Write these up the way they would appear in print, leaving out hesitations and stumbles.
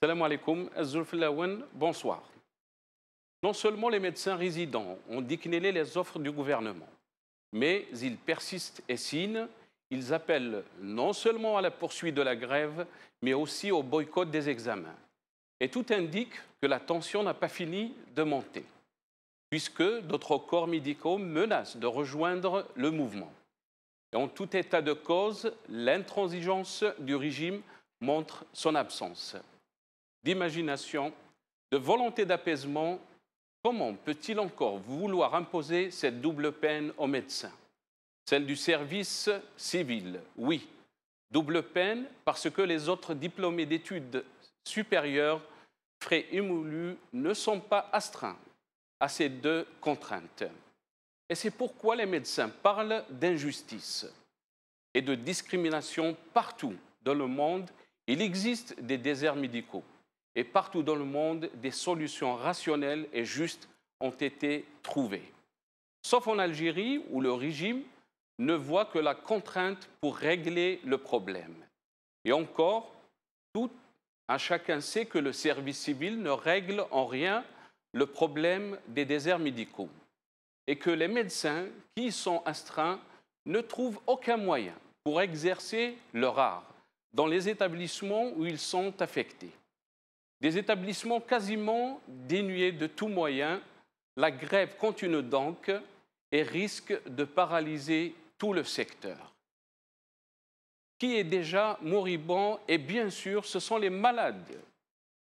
Salam alaikum, Azulfilawen, bonsoir. Non seulement les médecins résidents ont décliné les offres du gouvernement, mais ils persistent et signent. Ils appellent non seulement à la poursuite de la grève, mais aussi au boycott des examens. Et tout indique que la tension n'a pas fini de monter, puisque d'autres corps médicaux menacent de rejoindre le mouvement. Et en tout état de cause, l'intransigeance du régime montre son absence. D'imagination, de volonté d'apaisement, comment peut-il encore vouloir imposer cette double peine aux médecins? Celle du service civil, oui. Double peine parce que les autres diplômés d'études supérieures, frais émolus, ne sont pas astreints à ces deux contraintes. Et c'est pourquoi les médecins parlent d'injustice et de discrimination partout dans le monde. Il existe des déserts médicaux. Et partout dans le monde, des solutions rationnelles et justes ont été trouvées. Sauf en Algérie, où le régime ne voit que la contrainte pour régler le problème. Et encore, tout un chacun sait que le service civil ne règle en rien le problème des déserts médicaux. Et que les médecins qui y sont astreints ne trouvent aucun moyen pour exercer leur art dans les établissements où ils sont affectés. Des établissements quasiment dénués de tout moyen, la grève continue donc et risque de paralyser tout le secteur. Qui est déjà moribond? Et bien sûr, ce sont les malades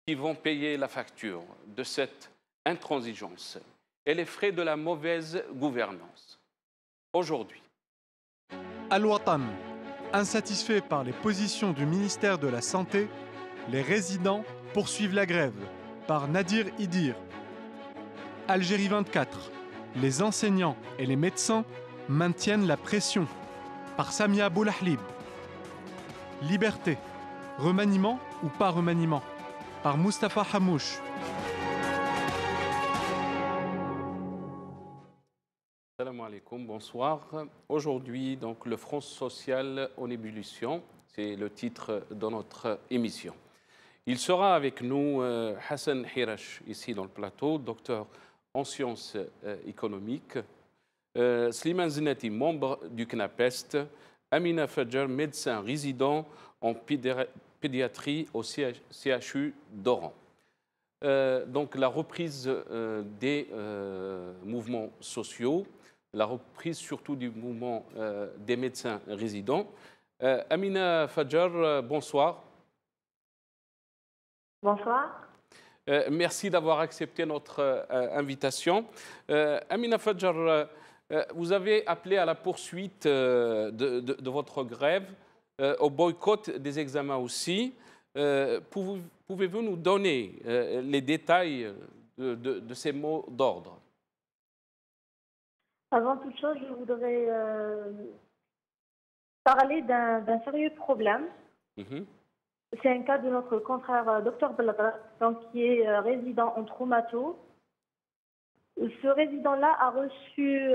qui vont payer la facture de cette intransigeance et les frais de la mauvaise gouvernance. Aujourd'hui. Al-Watan, insatisfaits par les positions du ministère de la Santé, les résidents poursuivent la grève, par Nadir Idir. Algérie 24, les enseignants et les médecins maintiennent la pression, par Samia Boulahlib. Liberté, remaniement ou pas remaniement, par Mustapha Hamouche. Salam alaikum, bonsoir. Aujourd'hui, donc, le Front social en ébullition, c'est le titre de notre émission. Il sera avec nous Hassan Hirash, ici dans le plateau, docteur en sciences économiques, Slimane Zinati, membre du CNAPEST, Amina Fadjar, médecin résident en pédiatrie au CHU d'Oran. Donc la reprise des mouvements sociaux, la reprise surtout du mouvement des médecins résidents. Amina Fadjar, bonsoir. Bonsoir. Merci d'avoir accepté notre invitation. Amina Fadjar, vous avez appelé à la poursuite de votre grève, au boycott des examens aussi. Pouvez-vous nous donner les détails de ces mots d'ordre? Avant toute chose, je voudrais parler d'un sérieux problème. C'est un cas de notre confrère Dr Belladra, qui est résident en traumato. Ce résident-là a reçu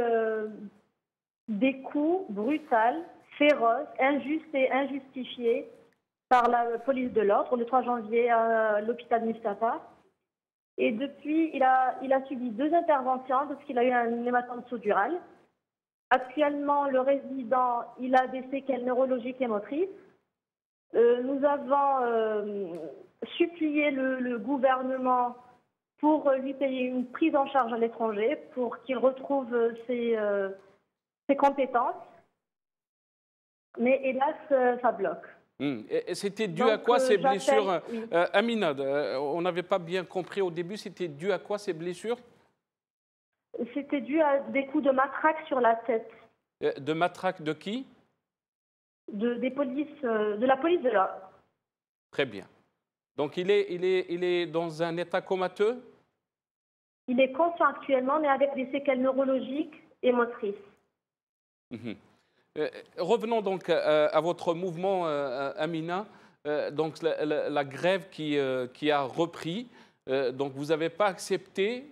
des coups brutaux, féroces, injustes et injustifiés par la police de l'ordre le 3 janvier à l'hôpital Mustapha. Et depuis, il a subi 2 interventions parce qu'il a eu un hématome sous-dural. Actuellement, le résident, il a des séquelles neurologiques et motrices. Nous avons supplié le gouvernement pour lui payer une prise en charge à l'étranger, pour qu'il retrouve ses compétences. Mais hélas, ça bloque. Et c'était dû à quoi ces blessures? Oui. Amina, on n'avait pas bien compris au début, c'était dû à quoi ces blessures? C'était dû à des coups de matraque sur la tête. De matraque de qui? De la police de l'ordre. Très bien. Donc il est dans un état comateux? Il est conscient actuellement, mais avec des séquelles neurologiques et motrices. Revenons donc à votre mouvement, Amina. Donc la grève qui a repris. Donc vous n'avez pas accepté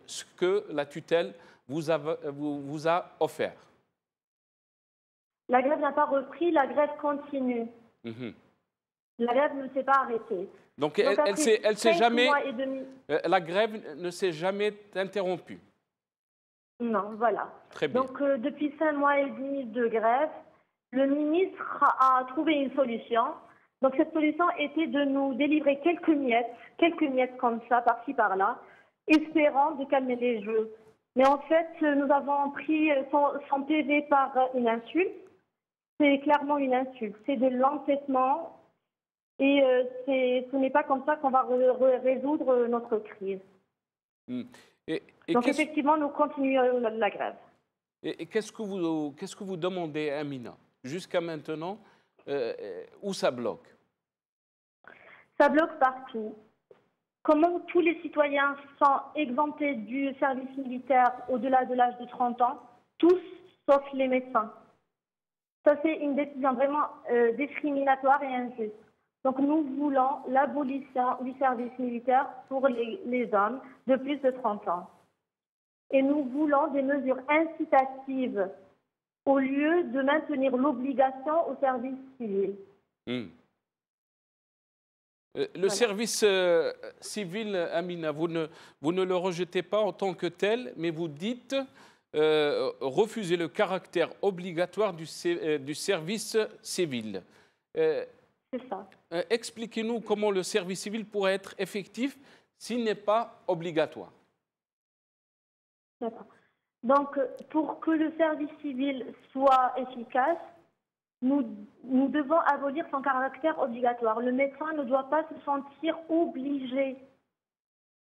ce que la tutelle vous a offert. La grève n'a pas repris, la grève continue. La grève ne s'est pas arrêtée. Donc, Donc elle s'est jamais, mois et demi, la grève ne s'est jamais interrompue. non, voilà. Très bien. Donc, depuis 5 mois et demi de grève, le ministre a trouvé une solution. Donc, cette solution était de nous délivrer quelques miettes comme ça, par-ci, par-là, espérant de calmer les jeux. Mais en fait, nous avons pris son PV par une insulte. C'est clairement une insulte. C'est de l'entêtement. Et ce n'est pas comme ça qu'on va résoudre notre crise. Et donc effectivement, nous continuons la grève. Et qu'est-ce que vous demandez à Amina jusqu'à maintenant, où ça bloque? Ça bloque partout. Comment tous les citoyens sont exemptés du service militaire au-delà de l'âge de 30 ans, tous sauf les médecins. Ça, c'est une décision vraiment discriminatoire et injuste. Donc nous voulons l'abolition du service militaire pour les hommes de plus de 30 ans. Et nous voulons des mesures incitatives au lieu de maintenir l'obligation au service civil. Le service civil, Amina, vous ne le rejetez pas en tant que tel, mais vous dites refuser le caractère obligatoire du service civil. C'est ça. Expliquez-nous comment le service civil pourrait être effectif s'il n'est pas obligatoire. D'accord. Donc, pour que le service civil soit efficace, nous devons abolir son caractère obligatoire. Le médecin ne doit pas se sentir obligé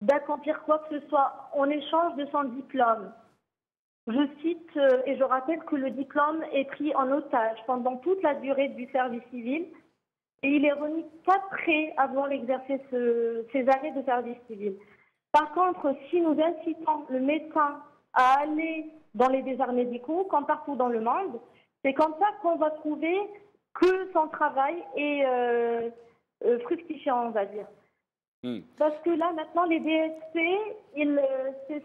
d'accomplir quoi que ce soit en échange de son diplôme. Je cite et je rappelle que le diplôme est pris en otage pendant toute la durée du service civil et il est remis qu'après avoir exercé ces années de service civil. Par contre, si nous incitons le médecin à aller dans les déserts médicaux, comme partout dans le monde, c'est comme ça qu'on va trouver que son travail est fructifiant, on va dire. Parce que là, maintenant, les DSP,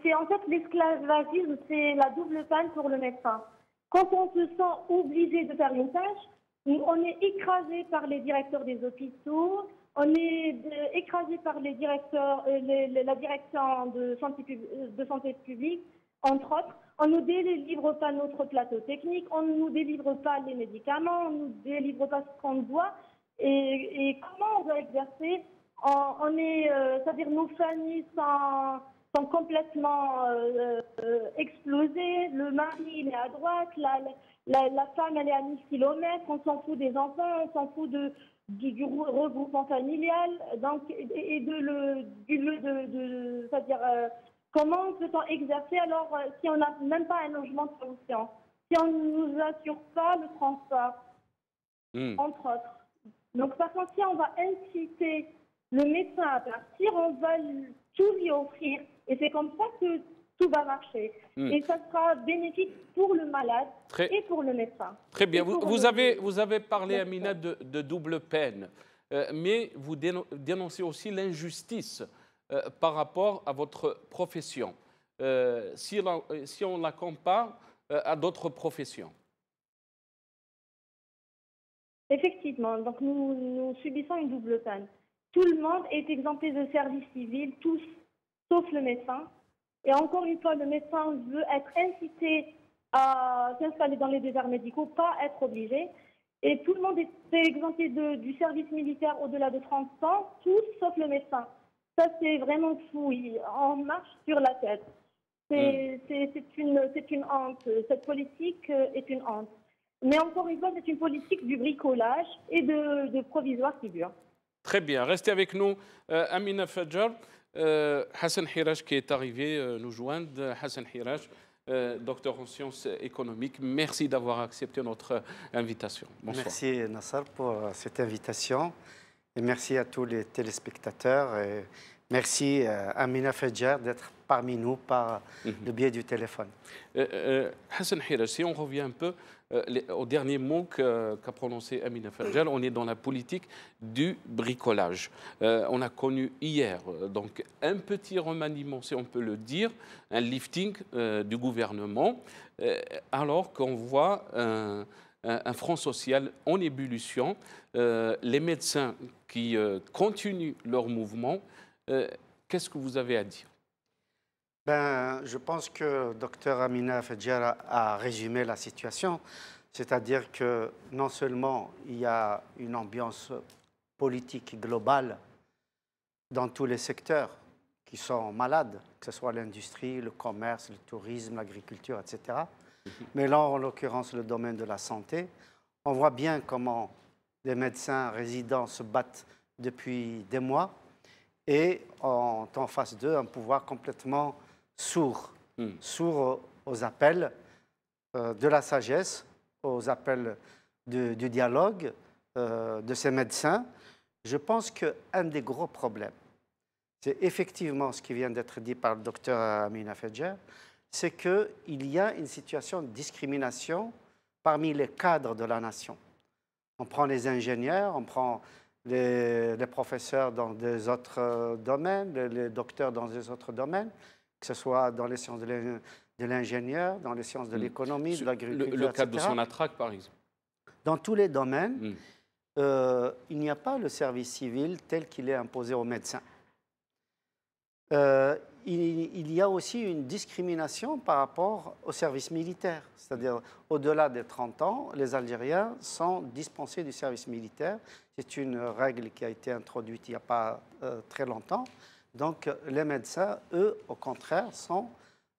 c'est en fait l'esclavagisme, c'est la double peine pour le médecin. Quand on se sent obligé de faire une tâche, on est écrasé par les directeurs des hôpitaux, on est écrasé par les directeurs, la direction de santé publique, entre autres. On ne nous délivre pas notre plateau technique, on ne nous délivre pas les médicaments, on ne nous délivre pas ce qu'on doit. Et comment on va exercer? C'est-à-dire nos familles sont complètement explosées. Le mari, il est à droite, la femme, elle est à 1000 kilomètres. On s'en fout des enfants, on s'en fout du regroupement familial. Donc, c'est-à-dire, comment peut-on exercer alors si on n'a même pas un logement de fonction, si on ne nous assure pas le transport, entre autres. Donc, par contre, si on va inciter le médecin à partir, on va tout lui offrir. Et c'est comme ça que tout va marcher. Et ça sera bénéfique pour le malade et pour le médecin. Très bien. Vous avez parlé, Amina, de double peine. Mais vous dénoncez aussi l'injustice par rapport à votre profession, si on la compare à d'autres professions. Effectivement. Donc nous subissons une double peine. Tout le monde est exempté de service civil, tous, sauf le médecin. Et encore une fois, le médecin veut être incité à s'installer dans les déserts médicaux, pas être obligé. Et tout le monde est exempté du service militaire au-delà de 30 ans, tous, sauf le médecin. Ça, c'est vraiment fou. On marche sur la tête. C'est une honte. Cette politique est une honte. Mais encore une fois, c'est une politique du bricolage et de provisoire qui dure. Très bien. Restez avec nous, Amina Fadjar. Hassan Hiraj qui est arrivé nous joindre. Hassan Hiraj, docteur en sciences économiques. Merci d'avoir accepté notre invitation. Bonsoir. Merci Nassar pour cette invitation. Et merci à tous les téléspectateurs. Et merci Amina Fadjar d'être parmi nous par le biais du téléphone. Hassan Hiraj, si on revient un peu au dernier mot qu'a prononcé Amina Fadjar, on est dans la politique du bricolage. On a connu hier donc un petit remaniement, si on peut le dire, un lifting du gouvernement, alors qu'on voit un front social en ébullition. Les médecins qui continuent leur mouvement, qu'est-ce que vous avez à dire? Ben, je pense que Dr Amina Fedjar a résumé la situation, c'est-à-dire que non seulement il y a une ambiance politique globale dans tous les secteurs qui sont malades, que ce soit l'industrie, le commerce, le tourisme, l'agriculture, etc. Mais là, en l'occurrence, le domaine de la santé, on voit bien comment les médecins résidents se battent depuis des mois et ont en face d'eux un pouvoir complètement sourd, sourd aux appels de la sagesse, aux appels du dialogue de ces médecins. Je pense qu'un des gros problèmes, c'est effectivement ce qui vient d'être dit par le docteur Amina Fedjar, c'est qu'il y a une situation de discrimination parmi les cadres de la nation. On prend les ingénieurs, on prend les professeurs dans des autres domaines, les docteurs dans des autres domaines, que ce soit dans les sciences de l'ingénieur, dans les sciences de l'économie, de l'agriculture, le cadre etc. de Sonatrach, par exemple. Dans tous les domaines, il n'y a pas le service civil tel qu'il est imposé aux médecins. Il y a aussi une discrimination par rapport au service militaire. C'est-à-dire, au-delà des 30 ans, les Algériens sont dispensés du service militaire. C'est une règle qui a été introduite il n'y a pas très longtemps. Donc, les médecins, eux, au contraire, sont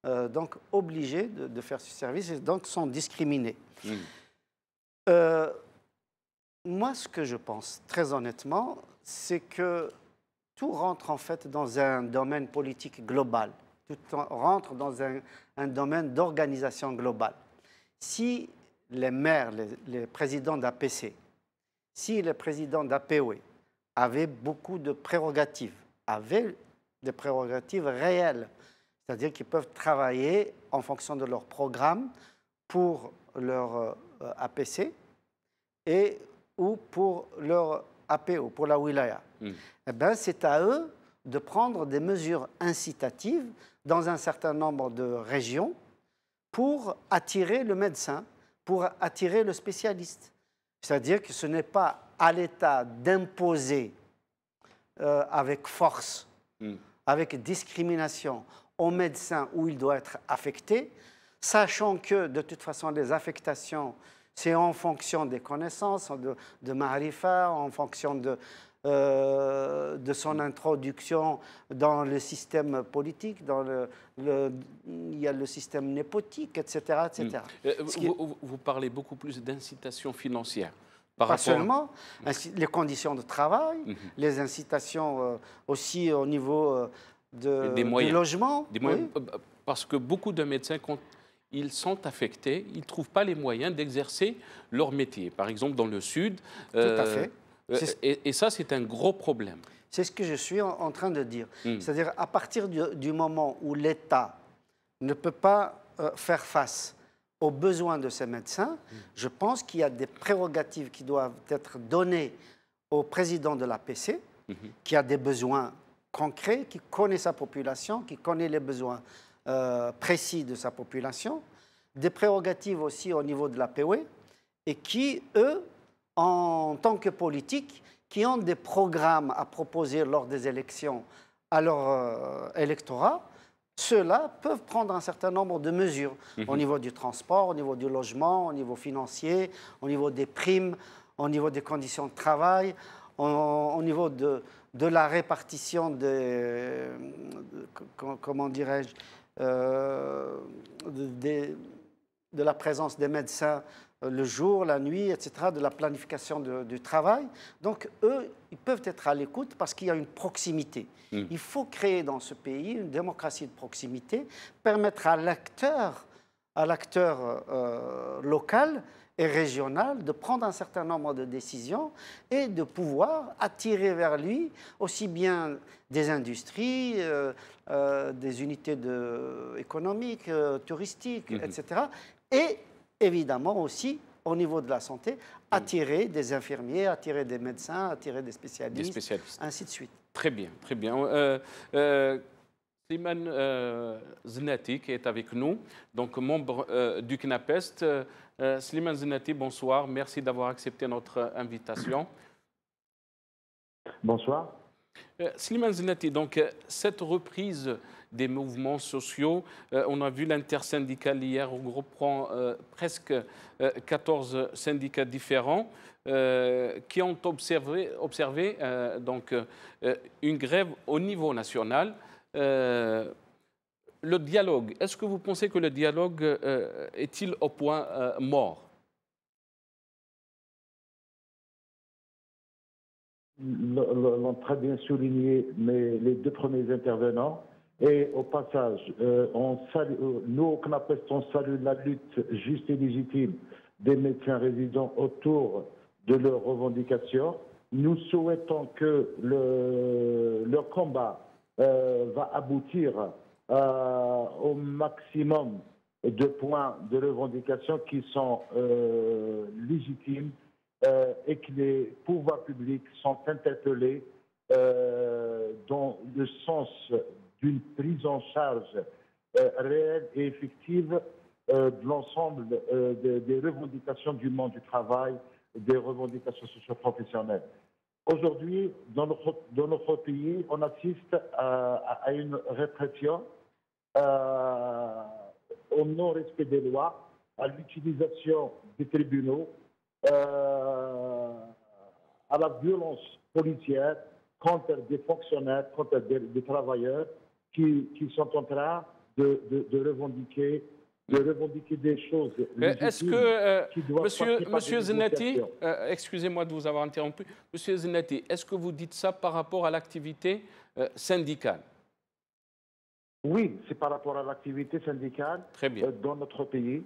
donc obligés de faire ce service et donc sont discriminés. Moi, ce que je pense, très honnêtement, c'est que tout rentre en fait dans un domaine politique global. Tout rentre dans un domaine d'organisation globale. Si les maires, les présidents d'APC, si les présidents d'APOE avaient beaucoup de prérogatives, avaient des prérogatives réelles, c'est-à-dire qu'ils peuvent travailler en fonction de leur programme pour leur APC ou pour leur APO, pour la wilaya. Eh ben, c'est à eux de prendre des mesures incitatives dans un certain nombre de régions pour attirer le médecin, pour attirer le spécialiste. C'est-à-dire que ce n'est pas à l'État d'imposer avec force, avec discrimination au médecin où il doit être affecté, sachant que de toute façon les affectations, c'est en fonction des connaissances, de Marifa, en fonction de son introduction dans le système politique, il y a le système népotique, etc. etc. Vous parlez beaucoup plus d'incitation financière. Pas seulement, les conditions de travail, les incitations aussi au niveau des logements. Des moyens, parce que beaucoup de médecins, quand ils sont affectés, ils ne trouvent pas les moyens d'exercer leur métier. Par exemple, dans le Sud. Tout à fait. Et ça, c'est un gros problème. C'est ce que je suis en train de dire. C'est-à-dire, à partir du moment où l'État ne peut pas faire face aux besoins de ces médecins, je pense qu'il y a des prérogatives qui doivent être données au président de l'APC, qui a des besoins concrets, qui connaît sa population, qui connaît les besoins précis de sa population, des prérogatives aussi au niveau de l'APOE, et qui, eux, en tant que politiques, qui ont des programmes à proposer lors des élections à leur électorat, ceux-là peuvent prendre un certain nombre de mesures au niveau du transport, au niveau du logement, au niveau financier, au niveau des primes, au niveau des conditions de travail, au niveau de la répartition comment dirais-je, de la présence des médecins le jour, la nuit, etc., de la planification du travail. Donc, eux, ils peuvent être à l'écoute parce qu'il y a une proximité. Il faut créer dans ce pays une démocratie de proximité, permettre à l'acteur local et régional de prendre un certain nombre de décisions et de pouvoir attirer vers lui aussi bien des industries, des unités économiques, touristiques, etc. Et évidemment aussi, au niveau de la santé, attirer des infirmiers, attirer des médecins, attirer des spécialistes, ainsi de suite. Très bien, très bien. Slimane Zenati qui est avec nous, donc membre du CNAPEST. Slimane Zenati, bonsoir. Merci d'avoir accepté notre invitation. Bonsoir. Slimane Zenati, donc cette reprise des mouvements sociaux, on a vu l'intersyndicale hier regroupant presque 14 syndicats différents qui ont observé donc, une grève au niveau national. Le dialogue, est-ce que vous pensez que le dialogue est-il au point mort? L'ont très bien souligné les deux premiers intervenants. Et au passage, nous, au CNAPES, on salue la lutte juste et légitime des médecins résidents autour de leurs revendications. Nous souhaitons que leur combat va aboutir au maximum de points de revendication qui sont légitimes et que les pouvoirs publics sont interpellés dans le sens d'une prise en charge réelle et effective de l'ensemble des revendications du monde du travail, des revendications socio-professionnelles. Aujourd'hui, dans notre pays, on assiste à une répression, au non-respect des lois, à l'utilisation des tribunaux, à la violence policière contre des fonctionnaires, contre des travailleurs qui sont en train de revendiquer des choses. Est-ce que, monsieur Zenati, excusez-moi de vous avoir interrompu, monsieur Zenati, est-ce que vous dites ça par rapport à l'activité syndicale? Oui, c'est par rapport à l'activité syndicale. Très bien. Dans notre pays.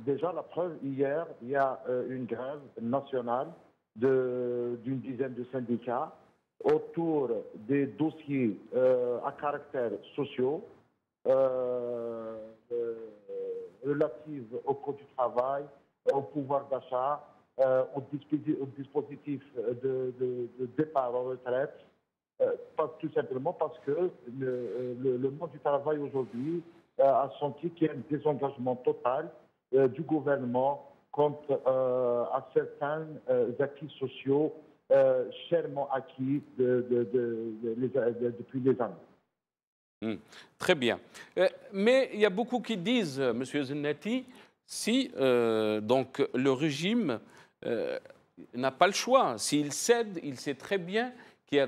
Déjà, la preuve, hier, il y a une grève nationale d'une dizaine de syndicats autour des dossiers à caractère sociaux relatifs au code du travail, au pouvoir d'achat, au dispositif de départ en retraite, tout simplement parce que le monde du travail aujourd'hui a senti qu'il y a un désengagement total du gouvernement contre à certains acquis sociaux chèrement acquis depuis des années. Très bien. Mais il y a beaucoup qui disent, M. Zenati, si donc le régime n'a pas le choix, s'il cède, il sait très bien qu'il y a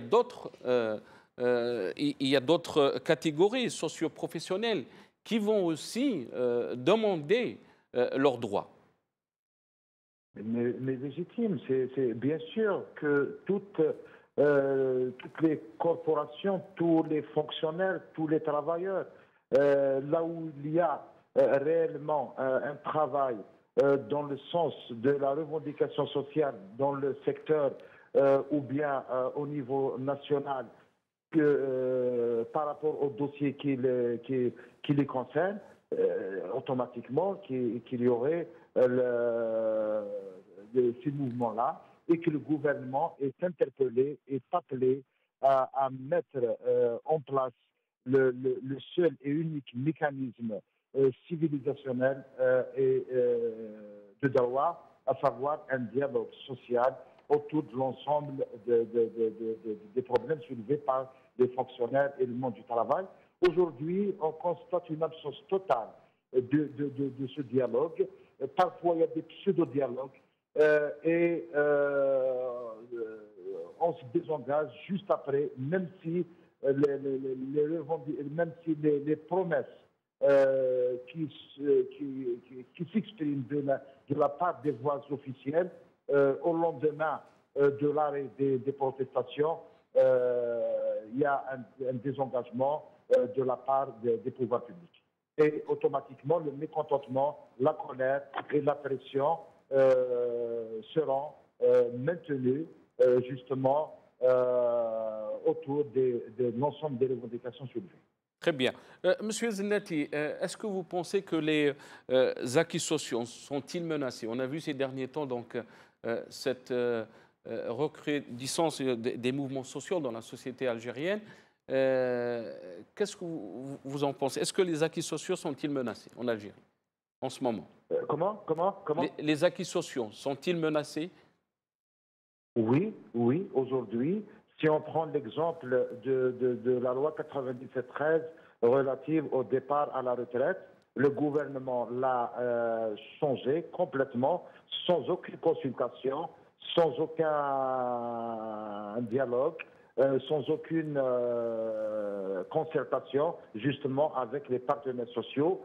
d'autres catégories socio-professionnelles qui vont aussi demander leurs droits. Mais légitime, c'est bien sûr que toutes les corporations, tous les fonctionnaires, tous les travailleurs, là où il y a réellement un travail dans le sens de la revendication sociale dans le secteur ou bien au niveau national par rapport au dossier qui les concerne, automatiquement qu'il y aurait ces mouvements-là et que le gouvernement est interpellé, est appelé à mettre en place le seul et unique mécanisme civilisationnel et de droit, à savoir un dialogue social autour de l'ensemble des problèmes soulevés par les fonctionnaires et le monde du travail. Aujourd'hui, on constate une absence totale de ce dialogue. Parfois, il y a des pseudo-dialogues et on se désengage juste après, même si les promesses qui s'expriment de la part des voix officielles au lendemain de l'arrêt des protestations, il y a un désengagement de la part des pouvoirs publics. Et automatiquement, le mécontentement, la colère et la pression seront maintenus justement autour de l'ensemble des revendications soulevées. Très bien. Monsieur Zenati, est-ce que vous pensez que les acquis sociaux sont-ils menacés? On a vu ces derniers temps donc, cette recrudescence des mouvements sociaux dans la société algérienne. Qu'est-ce que vous en pensez? Est-ce que les acquis sociaux sont-ils menacés en Algérie en ce moment? Comment Les acquis sociaux sont-ils menacés? Oui, oui, aujourd'hui, si on prend l'exemple de la loi 97-13 relative au départ à la retraite, le gouvernement l'a changé complètement, sans aucune consultation, sans aucun dialogue, sans aucune concertation, justement, avec les partenaires sociaux,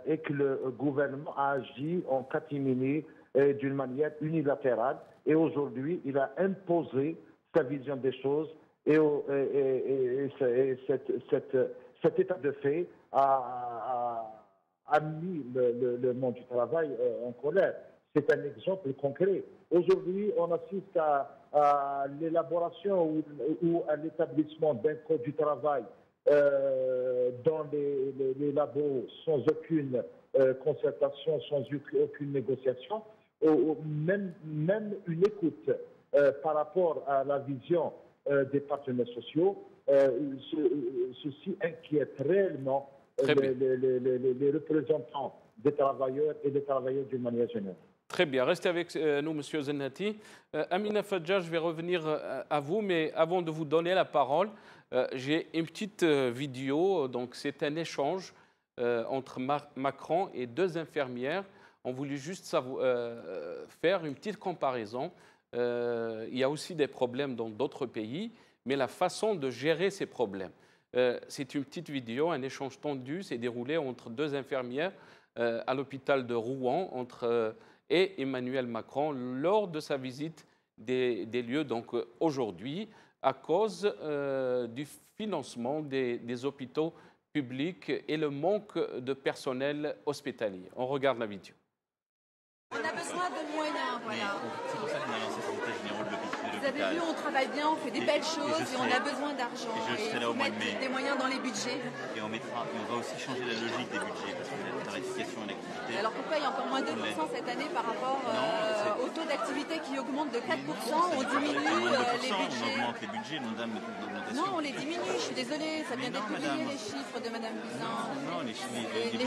et que le gouvernement a agi en catimini d'une manière unilatérale. Et aujourd'hui, il a imposé sa vision des choses et cet état de fait a mis le monde du travail en colère. C'est un exemple concret. Aujourd'hui, on assiste à l'élaboration ou à l'établissement d'un code du travail dans les labos sans aucune concertation, sans aucune négociation, même une écoute par rapport à la vision des partenaires sociaux. Ceci inquiète réellement les représentants des travailleurs et des travailleurs d'une manière générale. Très bien, restez avec nous, Monsieur Zennati. Amina Fadjar, je vais revenir à vous, mais avant de vous donner la parole, j'ai une petite vidéo. Donc, c'est un échange entre Macron et deux infirmières. On voulait juste faire une petite comparaison. Il y a aussi des problèmes dans d'autres pays, mais la façon de gérer ces problèmes. C'est une petite vidéo, un échange tendu s'est déroulé entre deux infirmières à l'hôpital de Rouen et Emmanuel Macron lors de sa visite des lieux aujourd'hui à cause du financement des hôpitaux publics et le manque de personnel hospitalier. On regarde la vidéo. On a besoin de moyens, voilà. C'est pour ça qu'on a lancé cet état généraux de l'hôpital. Vous avez vu, on travaille bien, on fait des belles choses et on a besoin d'argent. Et je serai là au mois de mai. Des moyens dans les budgets. Et on va aussi changer la logique des budgets parce que la tarification et l'activité. Alors pourquoi il y a encore moins 2% cette année par rapport au taux d'activité qui augmente de 4%? On diminue les budgets. On augmente les budgets, l'augmentation. Non, on les diminue, je suis désolée, ça vient d'être publié les chiffres de Mme Buzyn. Non, les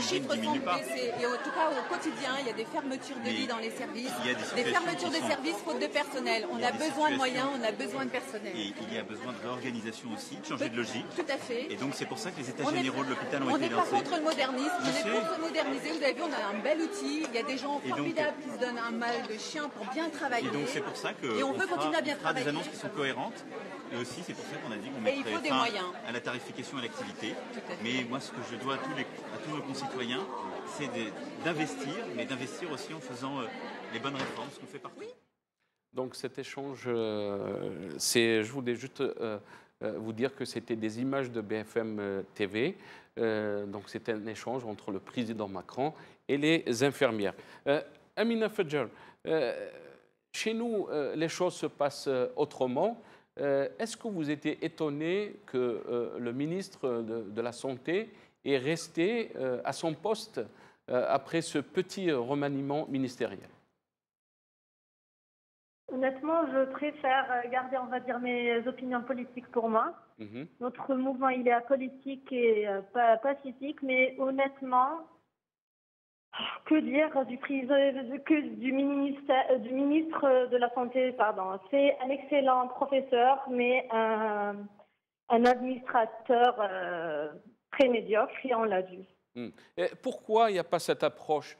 chiffres sont baissés. Et en tout cas, au quotidien, il y a des fermetures de lits dans les services, des fermetures de services faute de personnel. On a besoin de moyens, on a besoin de personnel. Et il y a besoin de réorganisation aussi, de changer de logique. Tout à fait. Et donc c'est pour ça que les états généraux de l'hôpital ont été lancés. On n'est pas contre le modernisme, on est pour se moderniser. Vous avez vu, on a un bel outil. Il y a des gens formidables qui se donnent un mal de chien pour bien travailler. Et donc c'est pour ça que on veut continuer à bien travailler. Des annonces qui sont cohérentes. Et aussi c'est pour ça qu'on a dit qu'on mettrait fin à la tarification et à l'activité. Mais moi ce que je dois à tous nos concitoyens, c'est d'investir, mais d'investir aussi en faisant les bonnes réformes, ce qu'on fait partout. Oui. Donc cet échange, je voulais juste vous dire que c'était des images de BFM TV. Donc c'est un échange entre le président Macron et les infirmières. Amina Fadjar, chez nous, les choses se passent autrement. Est-ce que vous étiez étonné que le ministre de la Santé est resté à son poste après ce petit remaniement ministériel? Honnêtement, je préfère garder, on va dire, mes opinions politiques pour moi. Notre mouvement, il est apolitique et pacifique, mais honnêtement, que dire du ministre de la Santé, pardon. C'est un excellent professeur, mais un administrateur très médiocre, et on l'a vu. Pourquoi il n'y a pas cette approche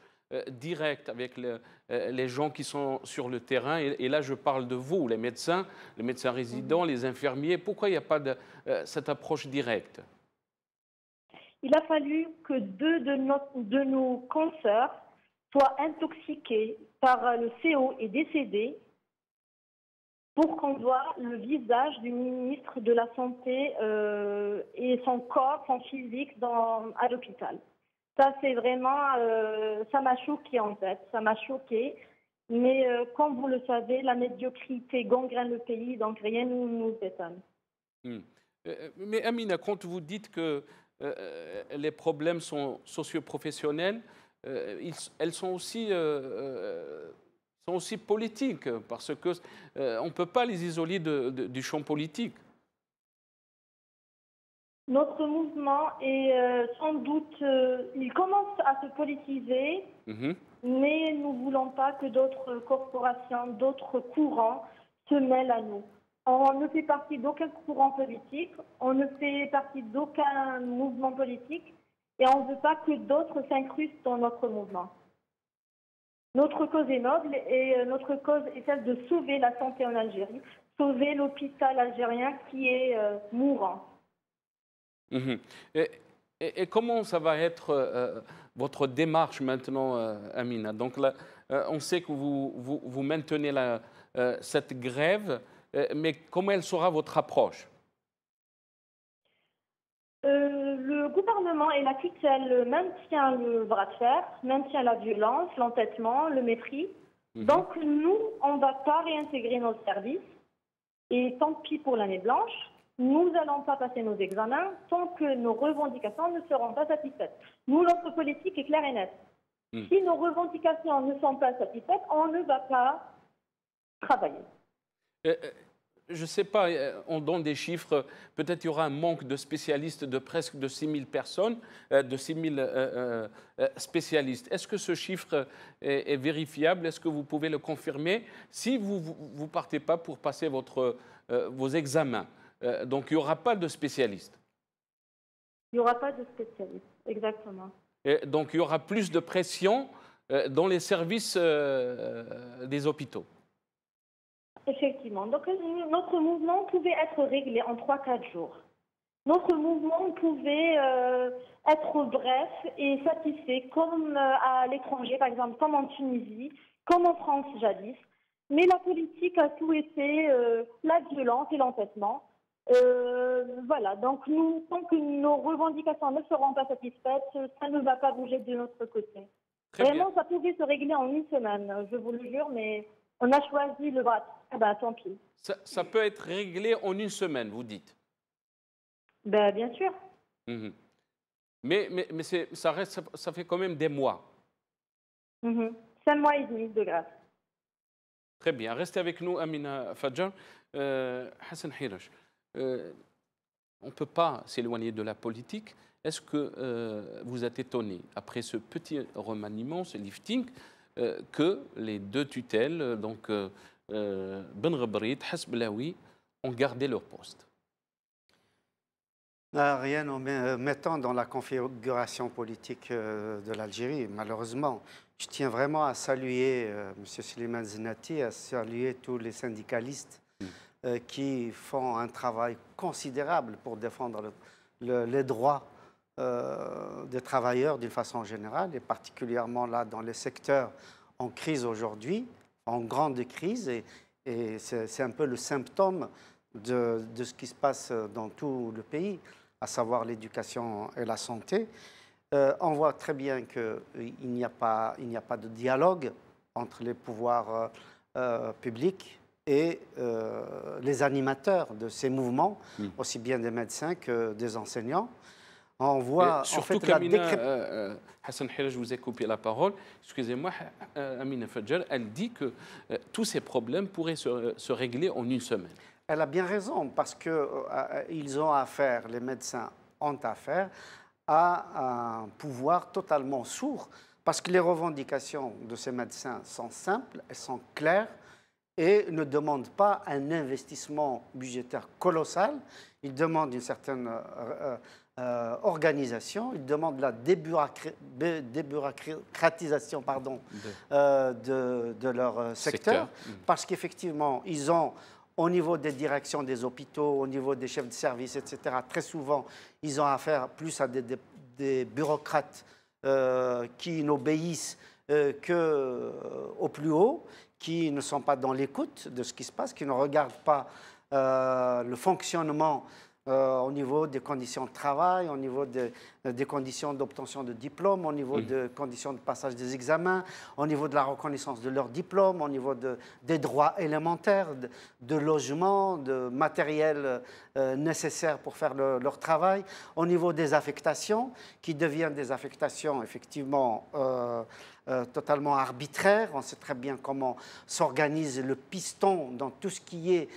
directe avec les gens qui sont sur le terrain, et là je parle de vous, les médecins résidents, les infirmiers, pourquoi il n'y a pas cette approche directe? Il a fallu que deux de nos consoeurs soient intoxiqués par le CO et décédés pour qu'on voit le visage du ministre de la Santé et son corps, son physique à l'hôpital. Ça, c'est vraiment, ça m'a choqué en fait, ça m'a choqué. Mais comme vous le savez, la médiocrité gangrène le pays, donc rien ne nous étonne. Mais Amina, quand vous dites que les problèmes sont socio-professionnels, elles sont aussi politiques, parce qu'on ne peut pas les isoler du champ politique. Notre mouvement est sans doute, il commence à se politiser, mais nous ne voulons pas que d'autres corporations, d'autres courants se mêlent à nous. On ne fait partie d'aucun courant politique, on ne fait partie d'aucun mouvement politique et on ne veut pas que d'autres s'incrustent dans notre mouvement. Notre cause est noble et notre cause est celle de sauver la santé en Algérie, sauver l'hôpital algérien qui est mourant. Et comment ça va être votre démarche maintenant, Amina? Donc là, on sait que vous maintenez cette grève, mais comment elle sera votre approche? Le gouvernement et la tutelle maintiennent le bras de fer, maintient la violence, l'entêtement, le mépris. Donc nous, on ne va pas réintégrer nos services. Et tant pis pour l'année blanche, nous n'allons pas passer nos examens tant que nos revendications ne seront pas satisfaites. Nous, notre politique est claire et nette. Si nos revendications ne sont pas satisfaites, on ne va pas travailler. Je ne sais pas, on donne des chiffres, peut-être il y aura un manque de spécialistes de presque de 6 000 personnes, de 6 000 spécialistes. Est-ce que ce chiffre est vérifiable? Est-ce que vous pouvez le confirmer si vous ne partez pas pour passer vos examens? Donc il n'y aura pas de spécialistes. Il n'y aura pas de spécialistes, exactement. Et donc il y aura plus de pression dans les services des hôpitaux. Effectivement. Donc, notre mouvement pouvait être réglé en 3-4 jours. Notre mouvement pouvait être bref et satisfait, comme à l'étranger, par exemple, comme en Tunisie, comme en France jadis. Mais la politique a souhaité la violence et l'entêtement. Voilà. Donc, nous, tant que nos revendications ne seront pas satisfaites, ça ne va pas bouger de notre côté. Vraiment, ça pouvait se régler en une semaine, je vous le jure, mais on a choisi le bras. Ah ben, tant pis. Ça peut être réglé en une semaine, vous dites? Ben, bien sûr. Mais ça fait quand même des mois. 5 mois et demi de grâce. Très bien. Restez avec nous, Amina Fadjar. Hassan Hirash, on ne peut pas s'éloigner de la politique. Est-ce que vous êtes étonné, après ce petit remaniement, ce lifting, que les deux tutelles, donc Ben Ghebrit, Hasbelaoui, ont gardé leur poste? Rien en mettant dans la configuration politique de l'Algérie, malheureusement. Je tiens vraiment à saluer M. Slimane Zenati, à saluer tous les syndicalistes qui font un travail considérable pour défendre les droits des travailleurs d'une façon générale, et particulièrement là dans les secteurs en crise aujourd'hui, en grande crise, et c'est un peu le symptôme de ce qui se passe dans tout le pays, à savoir l'éducation et la santé. On voit très bien qu'il n'y a pas de dialogue entre les pouvoirs publics et les animateurs de ces mouvements, aussi bien des médecins que des enseignants. On voit surtout qu'Amina, Hassan Hirash, je vous ai coupé la parole. Excusez-moi, Amina Fadjar, elle dit que tous ces problèmes pourraient se régler en une semaine. Elle a bien raison, parce qu'ils ont affaire, les médecins ont affaire à un pouvoir totalement sourd, parce que les revendications de ces médecins sont simples, elles sont claires et ne demandent pas un investissement budgétaire colossal. Ils demandent une certaine organisation, ils demandent la débureaucratisation de leur secteur. Parce qu'effectivement, ils ont, au niveau des directions des hôpitaux, au niveau des chefs de service, etc., très souvent, ils ont affaire plus à des bureaucrates qui n'obéissent qu'au plus haut, qui ne sont pas dans l'écoute de ce qui se passe, qui ne regardent pas le fonctionnement au niveau des conditions de travail, au niveau des conditions d'obtention de diplômes, au niveau des conditions de passage des examens, au niveau de la reconnaissance de leurs diplômes, au niveau des droits élémentaires, de logement, de matériel nécessaire pour faire leur travail, au niveau des affectations, qui deviennent des affectations effectivement totalement arbitraire. On sait très bien comment s'organise le piston dans tout ce qui est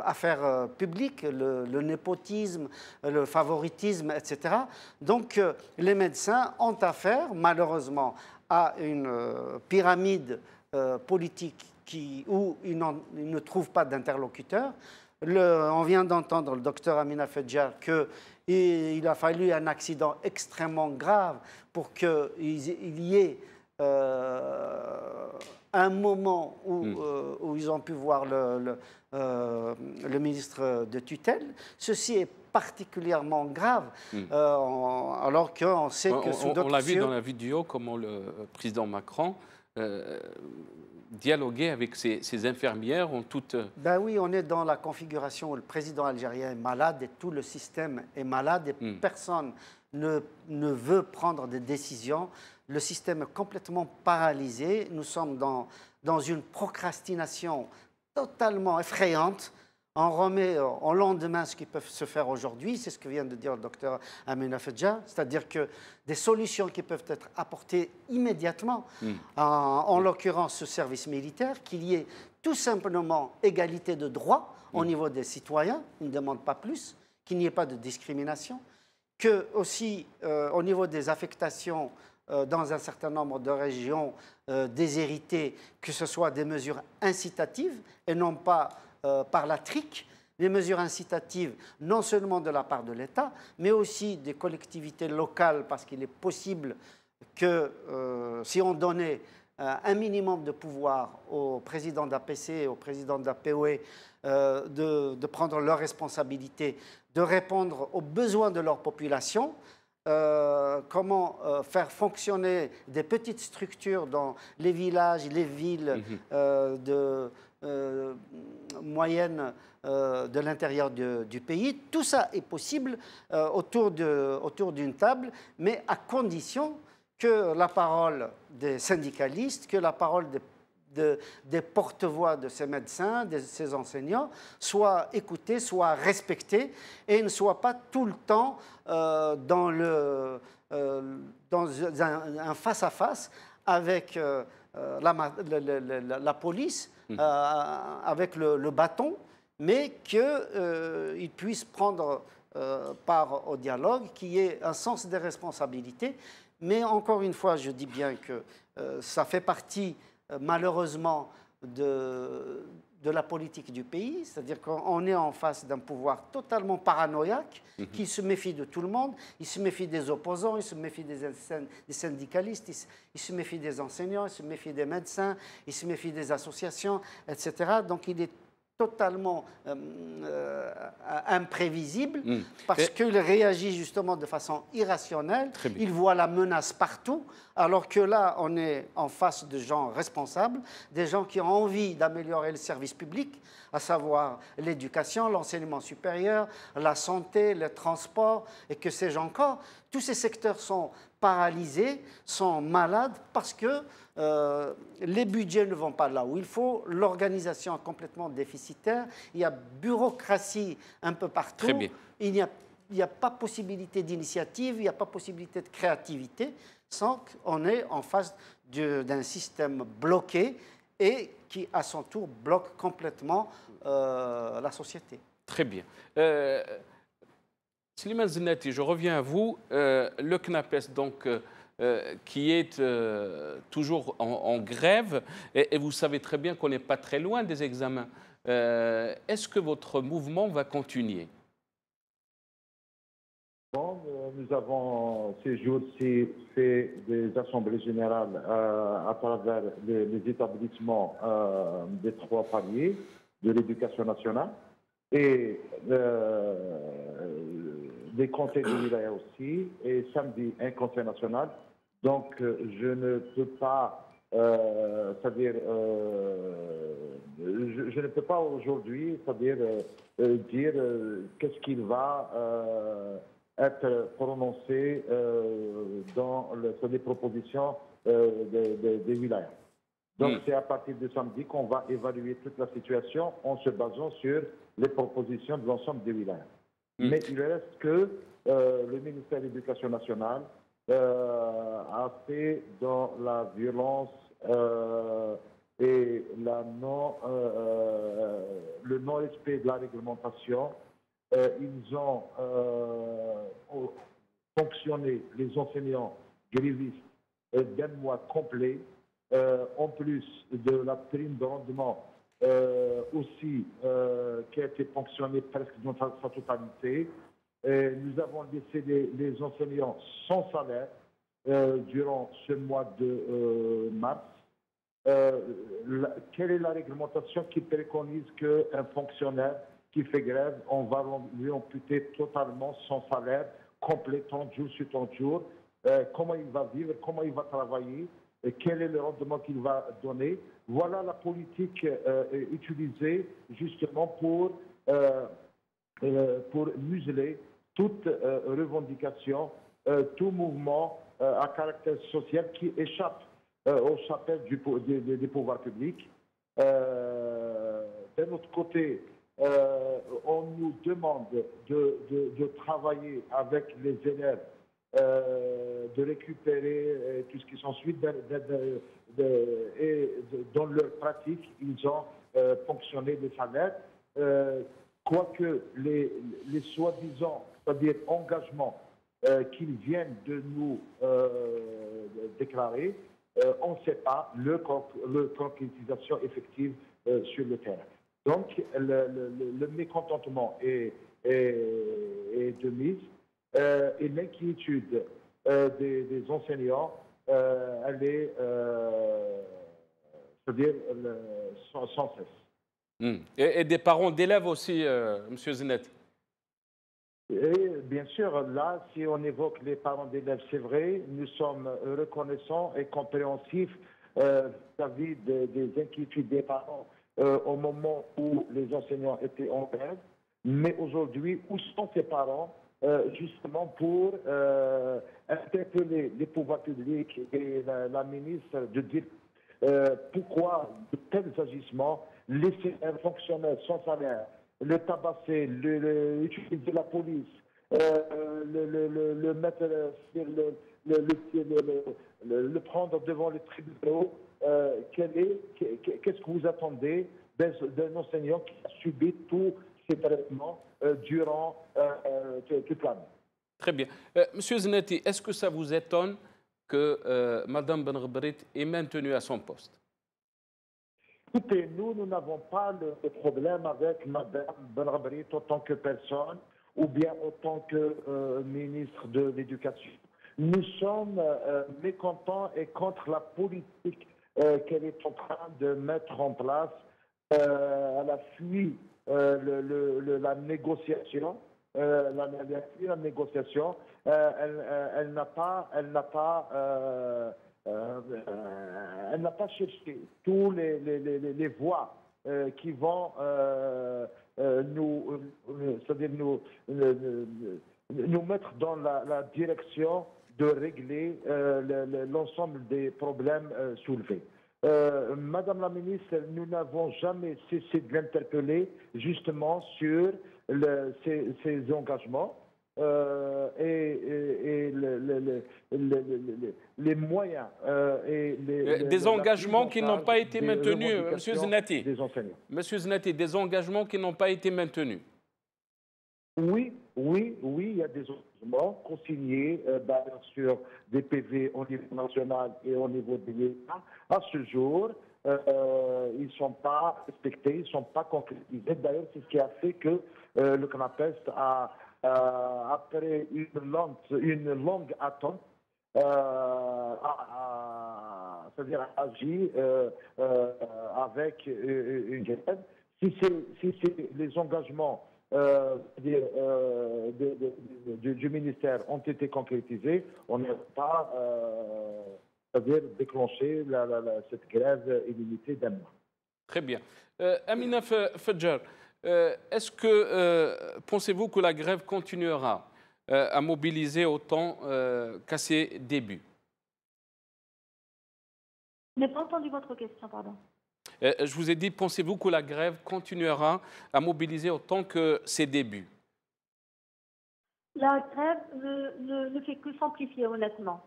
affaires publiques, le népotisme, le favoritisme, etc. Donc les médecins ont affaire, malheureusement, à une pyramide politique où ils ne trouvent pas d'interlocuteur. On vient d'entendre le docteur Amina Fedjar qu'il a fallu un accident extrêmement grave pour qu'il y ait un moment où ils ont pu voir le ministre de tutelle. Ceci est particulièrement grave, alors qu'on sait que sous d'autres on l'a vu dans la vidéo comment le président Macron dialoguer avec ces infirmières ont toutes... Ben oui, on est dans la configuration où le président algérien est malade et tout le système est malade et personne ne veut prendre des décisions. Le système est complètement paralysé. Nous sommes dans une procrastination totalement effrayante. On remet au lendemain ce qui peut se faire aujourd'hui, c'est ce que vient de dire le docteur Amina Fedjar, c'est-à-dire que des solutions qui peuvent être apportées immédiatement, en l'occurrence ce service militaire, qu'il y ait tout simplement égalité de droit au niveau des citoyens, ils ne demandent pas plus, qu'il n'y ait pas de discrimination, que aussi au niveau des affectations dans un certain nombre de régions déshéritées, que ce soit des mesures incitatives et non pas par la trique, les mesures incitatives non seulement de la part de l'État, mais aussi des collectivités locales, parce qu'il est possible que si on donnait un minimum de pouvoir au président d'APC et au président d'APOE de prendre leurs responsabilités, de répondre aux besoins de leur population, comment faire fonctionner des petites structures dans les villages, les villes moyennes de l'intérieur du pays. Tout ça est possible autour d'une table, mais à condition que la parole des syndicalistes, que la parole des porte-voix de ces médecins, de ces enseignants, soit écoutée, soit respectée et ne soit pas tout le temps dans un face-à-à-face avec la police, avec le bâton, mais qu'ils puissent prendre part au dialogue, qu'il y ait un sens des responsabilités. Mais encore une fois, je dis bien que ça fait partie malheureusement de la politique du pays, c'est-à-dire qu'on est en face d'un pouvoir totalement paranoïaque qui se méfie de tout le monde, il se méfie des opposants, il se méfie des syndicalistes, il se méfie des enseignants, il se méfie des médecins, il se méfie des associations, etc. Donc il est totalement imprévisible parce qu'il réagit justement de façon irrationnelle. Il voit la menace partout, alors que là, on est en face de gens responsables, des gens qui ont envie d'améliorer le service public, à savoir l'éducation, l'enseignement supérieur, la santé, le transport, et que sais-je encore. Tous ces secteurs sont paralysés, sont malades parce que les budgets ne vont pas là où il faut, l'organisation est complètement déficitaire, il y a bureaucratie un peu partout, il n'y a pas possibilité d'initiative, il n'y a pas possibilité de créativité, sans qu'on est en face d'un système bloqué et qui, à son tour, bloque complètement la société. Très bien. Slimane Zenati, je reviens à vous. Le CNAPES, donc, qui est toujours en grève, et vous savez très bien qu'on n'est pas très loin des examens. Est-ce que votre mouvement va continuer? Bon, nous avons ces jours-ci fait des assemblées générales à travers les établissements des 3 paliers de l'éducation nationale et des conseils de wilaya aussi, et samedi un conseil national. Donc je ne peux pas, c'est-à-dire, je ne peux pas aujourd'hui, c'est-à-dire dire qu'est-ce qu'il va être prononcé dans les propositions des wilayas. Donc c'est à partir de samedi qu'on va évaluer toute la situation en se basant sur les propositions de l'ensemble des wilayas. Mais il reste que le ministère de l'Éducation nationale a fait dans la violence et le non-respect de la réglementation. Ils ont fonctionné, les enseignants grévistes, d'un mois complet, en plus de la prime de rendement aussi qui a été fonctionnée presque dans sa totalité. Nous avons laissé les enseignants sans salaire durant ce mois de mars. Quelle est la réglementation qui préconise qu'un fonctionnaire qui fait grève, on va lui amputer totalement son salaire complet, 30 jours sur 30 jours? Comment il va vivre, comment il va travailler, quel est le rendement qu'il va donner? Voilà la politique utilisée justement pour museler toute revendication, tout mouvement à caractère social qui échappe au chapelle des pouvoirs publics. D'un autre côté, on nous demande de travailler avec les élèves, de récupérer tout ce qui s'ensuit, et dans leur pratique, ils ont fonctionné les salaires. Quoique les soi-disant, c'est-à-dire engagements qu'ils viennent de nous déclarer, on ne sait pas leur concrétisation effective sur le terrain. Donc, le mécontentement est de mise et l'inquiétude des enseignants, elle est, c'est-à-dire sans cesse. Et des parents d'élèves aussi, M. Zinetti. Et bien sûr, là, si on évoque les parents d'élèves, c'est vrai, nous sommes reconnaissants et compréhensifs vis-à-vis des inquiétudes des parents au moment où les enseignants étaient en grève. Mais aujourd'hui, où sont ces parents justement pour interpeller les pouvoirs publics et la ministre de dire pourquoi de tels agissements, laisser un fonctionnaire sans salaire, le tabasser, utiliser la police, le mettre le prendre devant les tribunaux. Qu'est-ce que vous attendez d'un enseignant qui a subi tous ces traitements durant toute l'année? Très bien. Monsieur Zinetti, est-ce que ça vous étonne que Mme Benrabrit est maintenue à son poste? Écoutez, nous n'avons pas de problème avec Mme Benrabrit en tant que personne ou bien en tant que ministre de l'Éducation. Nous sommes mécontents et contre la politique qu'elle est en train de mettre en place. Elle a fui la négociation. Elle n'a pas cherché tous les voies qui vont nous mettre dans la direction de régler l'ensemble des problèmes soulevés. Madame la ministre, nous n'avons jamais cessé de l'interpeller justement sur ces engagements et les moyens. Des engagements qui n'ont pas été maintenus, M. Zinetti. Monsieur Zinetti, des engagements qui n'ont pas été maintenus. Oui, il y a des engagements consignés sur des PV au niveau national et au niveau de l'État. À ce jour, ils ne sont pas respectés, ils ne sont pas concrétisés. D'ailleurs, c'est ce qui a fait que le CNAPES après une longue attente, c'est-à-dire agi avec une grève. Si les engagements du ministère ont été concrétisés, on n'a pas c'est-à-dire déclenché cette grève illimitée d'un mois. Très bien. Amina Fadjar, est-ce que pensez-vous que la grève continuera à mobiliser autant qu'à ses débuts? Je n'ai pas entendu votre question, pardon. Je vous ai dit, pensez-vous que la grève continuera à mobiliser autant que ses débuts? La grève ne fait que s'amplifier, honnêtement.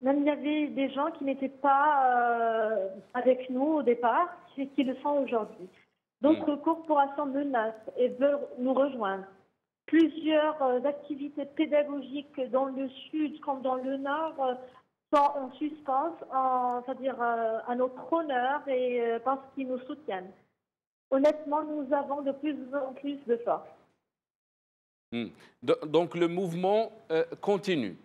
Même il y avait des gens qui n'étaient pas avec nous au départ, qui le sont aujourd'hui. D'autres corporations menacent et veulent nous rejoindre. Plusieurs activités pédagogiques dans le sud comme dans le nord sont en suspens, c'est-à-dire à notre honneur et parce qu'ils nous soutiennent. Honnêtement, nous avons de plus en plus de force. Donc le mouvement continue.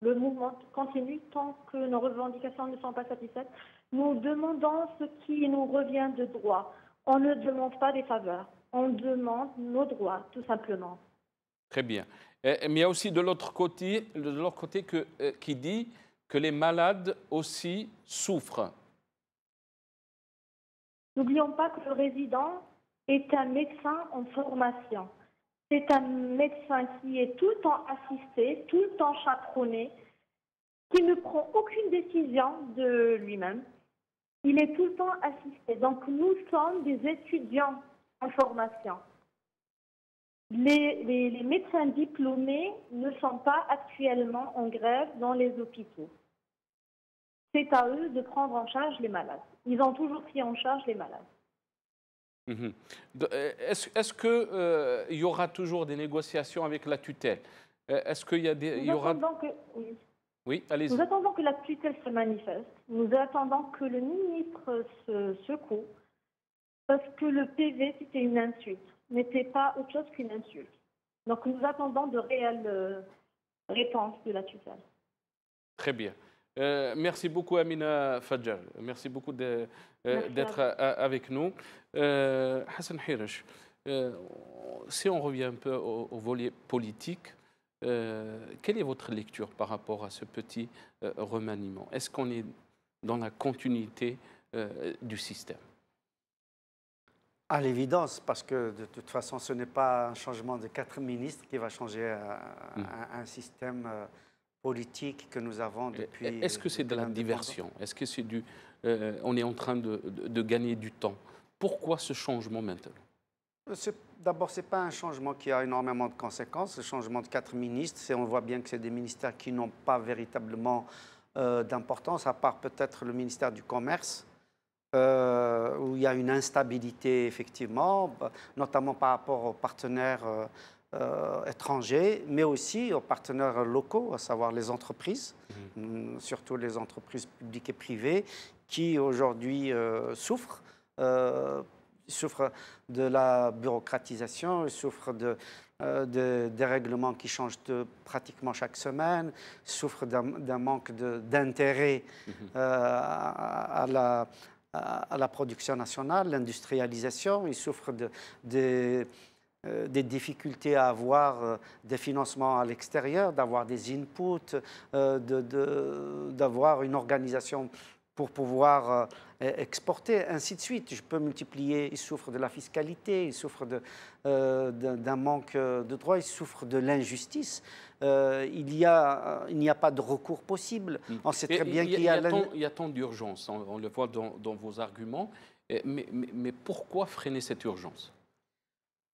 Le mouvement continue tant que nos revendications ne sont pas satisfaites. Nous demandons ce qui nous revient de droit. On ne demande pas des faveurs. On demande nos droits, tout simplement. Très bien. Mais il y a aussi de l'autre côté qui dit que les malades aussi souffrent. N'oublions pas que le résident est un médecin en formation. C'est un médecin qui est tout le temps assisté, tout le temps chaperonné, qui ne prend aucune décision de lui-même. Il est tout le temps assisté. Donc nous sommes des étudiants en formation. Les médecins diplômés ne sont pas actuellement en grève dans les hôpitaux. C'est à eux de prendre en charge les malades. Ils ont toujours pris en charge les malades. Est-ce qu'il y aura toujours des négociations avec la tutelle? Est-ce qu'il y a des... Oui, allez-y. Nous attendons que la tutelle se manifeste. Nous attendons que le ministre se secoue. Parce que le PV, c'était une insulte. N'était pas autre chose qu'une insulte. Donc nous attendons de réelles réponses de la tutelle. Très bien. Merci beaucoup Amina Fadjar. Merci beaucoup d'être avec nous. Hassan Hirash, si on revient un peu au volet politique, quelle est votre lecture par rapport à ce petit remaniement? Est-ce qu'on est dans la continuité du système? À l'évidence, parce que de toute façon, ce n'est pas un changement de 4 ministres qui va changer un système politique que nous avons depuis... Est-ce que c'est de la diversion? Est-ce que c'est du... on est en train de gagner du temps? Pourquoi ce changement maintenant? D'abord, ce n'est pas un changement qui a énormément de conséquences. Le changement de 4 ministres, on voit bien que c'est des ministères qui n'ont pas véritablement d'importance, à part peut-être le ministère du Commerce, où il y a une instabilité, effectivement, notamment par rapport aux partenaires étrangers, mais aussi aux partenaires locaux, à savoir les entreprises, surtout les entreprises publiques et privées, qui aujourd'hui souffrent de la bureaucratisation, souffrent des règlements qui changent pratiquement chaque semaine, souffrent d'un manque d'intérêt à la production nationale, l'industrialisation. Ils souffrent des difficultés à avoir des financements à l'extérieur, d'avoir des inputs, d'avoir une organisation pour pouvoir exporter, ainsi de suite. Je peux multiplier. Ils souffrent de la fiscalité, ils souffrent d'un manque de droits, ils souffrent de l'injustice. Il n'y a pas de recours possible. On sait très bien qu'il y a... Il y a tant d'urgence, on le voit dans vos arguments. Mais pourquoi freiner cette urgence?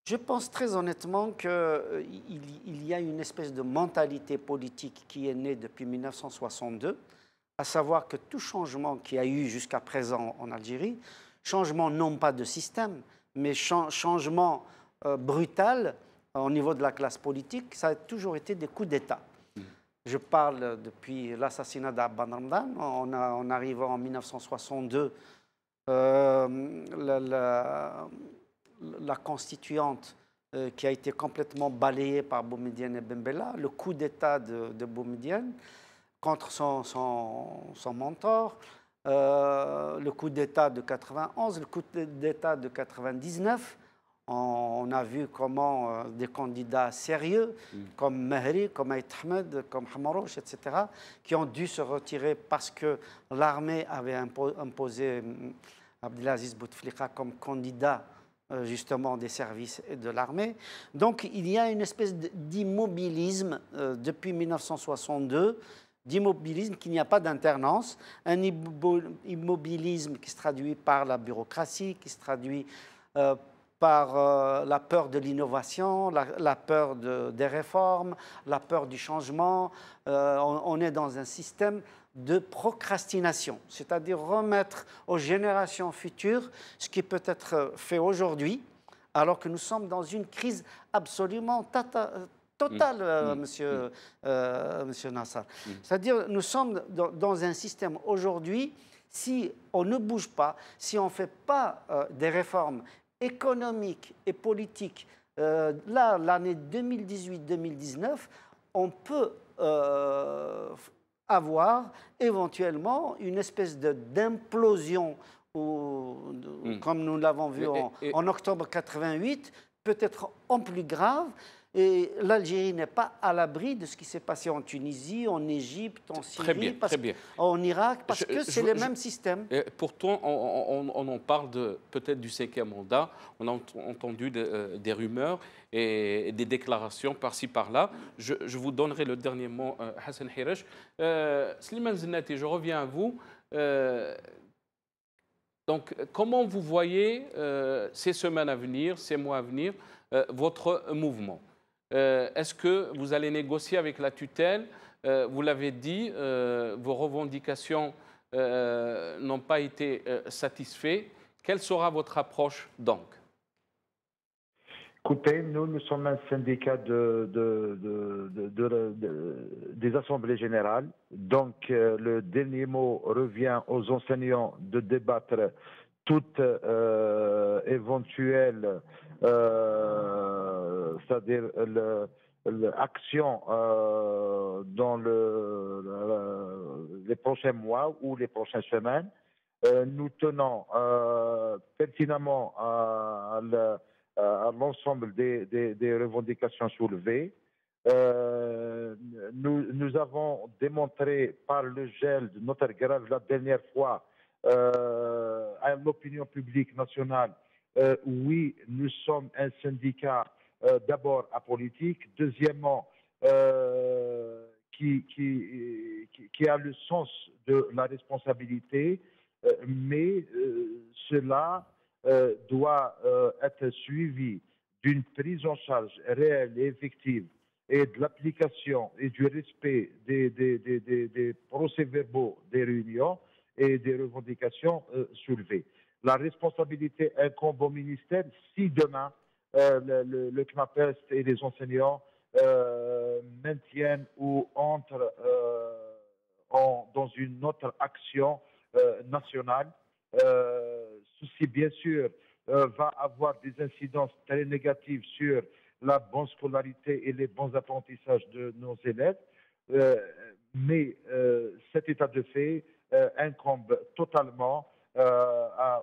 Je pense très honnêtement qu'il y a une espèce de mentalité politique qui est née depuis 1962, à savoir que tout changement qu'il y a eu jusqu'à présent en Algérie, changement non pas de système, mais changement brutal au niveau de la classe politique, ça a toujours été des coups d'État. Je parle depuis l'assassinat d'Abban Ramadan, on arrive en 1962, la constituante qui a été complètement balayée par Boumedienne et Ben Bella, le coup d'État de Boumedienne contre son mentor, le coup d'État de 91, le coup d'État de 99. On a vu comment des candidats sérieux, comme Mehri, comme Aït Ahmed, comme Hamarouche, etc., qui ont dû se retirer parce que l'armée avait imposé Abdelaziz Bouteflika comme candidat justement des services et de l'armée. Donc il y a une espèce d'immobilisme depuis 1962, d'immobilisme qu'il n'y a pas d'alternance, un immobilisme qui se traduit par la bureaucratie, qui se traduit par la peur de l'innovation, la peur des réformes, la peur du changement. On est dans un système de procrastination, c'est-à-dire remettre aux générations futures ce qui peut être fait aujourd'hui, alors que nous sommes dans une crise absolument totale, monsieur Nassar. C'est-à-dire nous sommes dans un système aujourd'hui, si on ne bouge pas, si on ne fait pas des réformes économiques et politiques, là, l'année 2018-2019, on peut avoir éventuellement une espèce d'implosion, comme nous l'avons vu en octobre 88, peut-être en plus grave. Et l'Algérie n'est pas à l'abri de ce qui s'est passé en Tunisie, en Égypte, en Syrie, en Irak, parce que c'est le même système. Pourtant, on en parle peut-être du 5e mandat. On a entendu des rumeurs et des déclarations par-ci, par-là. Je vous donnerai le dernier mot, Hassan Hiresh. Slimane Zenati, je reviens à vous. Donc, comment vous voyez ces semaines à venir, ces mois à venir, votre mouvement? Est-ce que vous allez négocier avec la tutelle? Vous l'avez dit, vos revendications n'ont pas été satisfaites. Quelle sera votre approche donc? Écoutez, nous sommes un syndicat des assemblées générales. Donc, le dernier mot revient aux enseignants de débattre toute éventuelle, c'est-à-dire l'action dans les prochains mois ou les prochaines semaines. Nous tenons pertinemment à l'ensemble des revendications soulevées. Nous avons démontré par le gel de notre grève la dernière fois à l'opinion publique nationale, oui, nous sommes un syndicat d'abord apolitique, deuxièmement qui a le sens de la responsabilité, mais cela doit être suivi d'une prise en charge réelle et effective et de l'application et du respect des procès-verbaux des réunions et des revendications soulevées. La responsabilité incombe au ministère si demain le CNAPES et les enseignants maintiennent ou entrent dans une autre action nationale. Ceci, bien sûr, va avoir des incidences très négatives sur la bonne scolarité et les bons apprentissages de nos élèves. Mais cet état de fait incombe totalement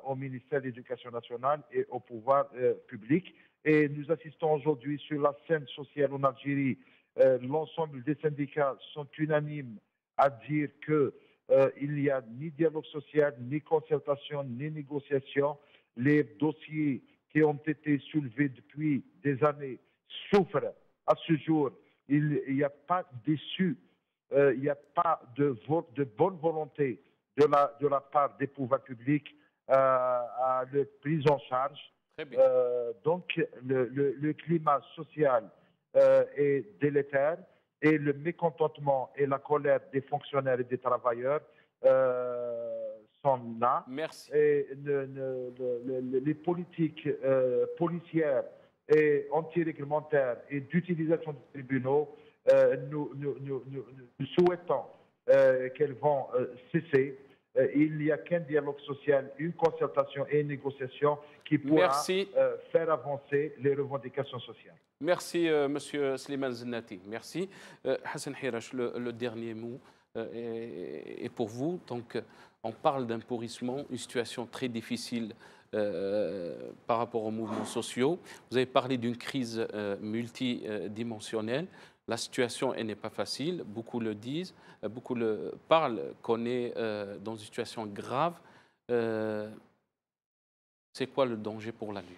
au ministère de l'Éducation nationale et au pouvoir public. Et nous assistons aujourd'hui sur la scène sociale en Algérie. L'ensemble des syndicats sont unanimes à dire qu'il n'y a ni dialogue social, ni concertation, ni négociation. Les dossiers qui ont été soulevés depuis des années souffrent à ce jour. Il n'y a pas d'issue, il n'y a pas de bonne volonté de la part des pouvoirs publics à la prise en charge. Donc le climat social est délétère et le mécontentement et la colère des fonctionnaires et des travailleurs sont là. Merci. Et les politiques policières et anti-réglementaires et d'utilisation des tribunaux, nous souhaitons qu'elles vont cesser. Il n'y a qu'un dialogue social, une concertation et une négociation qui pourra faire avancer les revendications sociales. Merci, Monsieur Slimane Zenati. Merci. Hassan Hiresh, le dernier mot est pour vous. Donc, on parle d'un pourrissement, une situation très difficile par rapport aux mouvements sociaux. Vous avez parlé d'une crise multidimensionnelle. La situation n'est pas facile, beaucoup le disent, beaucoup le parlent qu'on est dans une situation grave. C'est quoi le danger pour la lutte?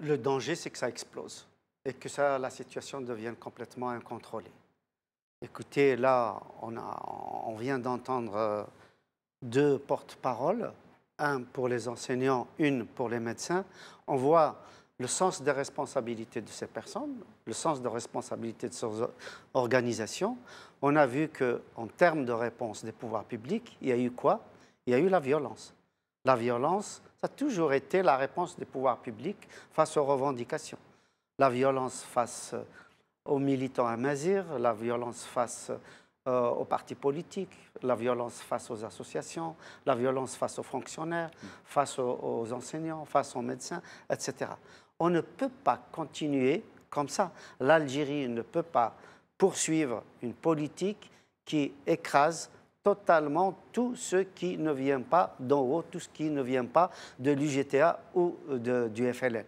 Le danger, c'est que ça explose et que la situation devienne complètement incontrôlée. Écoutez, là, on vient d'entendre deux porte-paroles, un pour les enseignants, une pour les médecins. On voit le sens des responsabilités de ces personnes, le sens de responsabilité de ces organisations. On a vu qu'en termes de réponse des pouvoirs publics, il y a eu quoi? Il y a eu la violence. La violence, ça a toujours été la réponse des pouvoirs publics face aux revendications. La violence face aux militants à Mazir, la violence face aux partis politiques, la violence face aux associations, la violence face aux fonctionnaires, face aux enseignants, face aux médecins, etc. On ne peut pas continuer comme ça. L'Algérie ne peut pas poursuivre une politique qui écrase totalement tout ce qui ne vient pas d'en haut, tout ce qui ne vient pas de l'UGTA ou du FLN.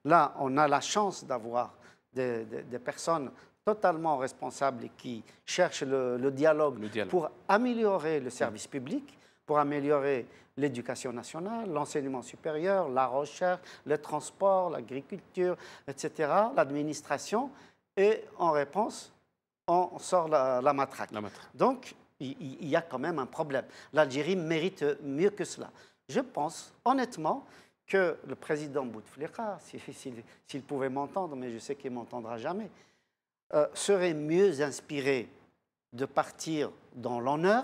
Là, on a la chance d'avoir des personnes totalement responsables et qui cherchent le dialogue pour améliorer le service public, pour améliorer l'éducation nationale, l'enseignement supérieur, la recherche, le transport, l'agriculture, etc., l'administration. Et en réponse, on sort la matraque. Donc, il y a quand même un problème. L'Algérie mérite mieux que cela. Je pense, honnêtement, que le président Bouteflika, s'il pouvait m'entendre, mais je sais qu'il ne m'entendra jamais, serait mieux inspiré de partir dans l'honneur,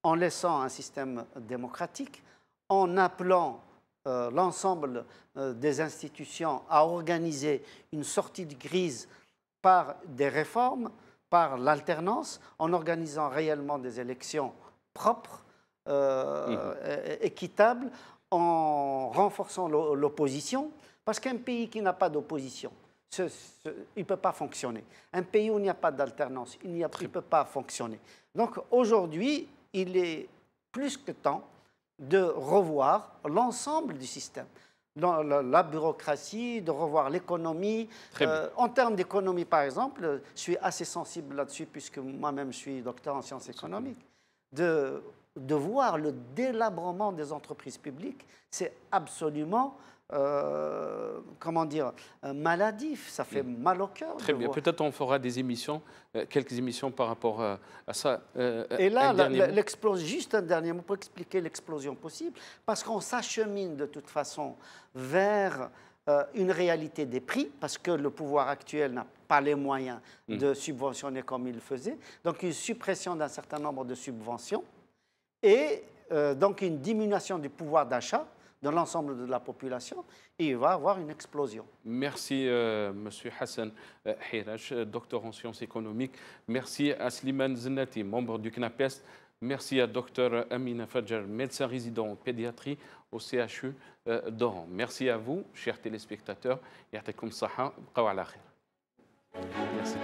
en laissant un système démocratique, en appelant l'ensemble des institutions à organiser une sortie de crise par des réformes, par l'alternance, en organisant réellement des élections propres, équitables, en renforçant l'opposition, parce qu'un pays qui n'a pas d'opposition, il ne peut pas fonctionner. Un pays où il n'y a pas d'alternance, il ne peut pas fonctionner. Donc aujourd'hui, il est plus que temps de revoir l'ensemble du système. La bureaucratie, de revoir l'économie. En termes d'économie, par exemple, je suis assez sensible là-dessus, puisque moi-même je suis docteur en sciences économiques, de voir le délabrement des entreprises publiques, c'est absolument... comment dire, maladif, ça fait mal au cœur. Très bien, peut-être on fera des émissions, quelques émissions par rapport à ça. Et là, juste un dernier mot pour expliquer l'explosion possible, parce qu'on s'achemine de toute façon vers une réalité des prix, parce que le pouvoir actuel n'a pas les moyens de subventionner comme il le faisait, donc une suppression d'un certain nombre de subventions, et donc une diminution du pouvoir d'achat de l'ensemble de la population, et il va y avoir une explosion. Merci, M. Hassan Hirache, docteur en sciences économiques. Merci à Slimane Zennati, membre du CNAPES. Merci à Dr Amina Fadjar, médecin résident en pédiatrie au CHU d'Oran. Merci à vous, chers téléspectateurs. Ya'takoum saha, bqaw ala khair. Merci.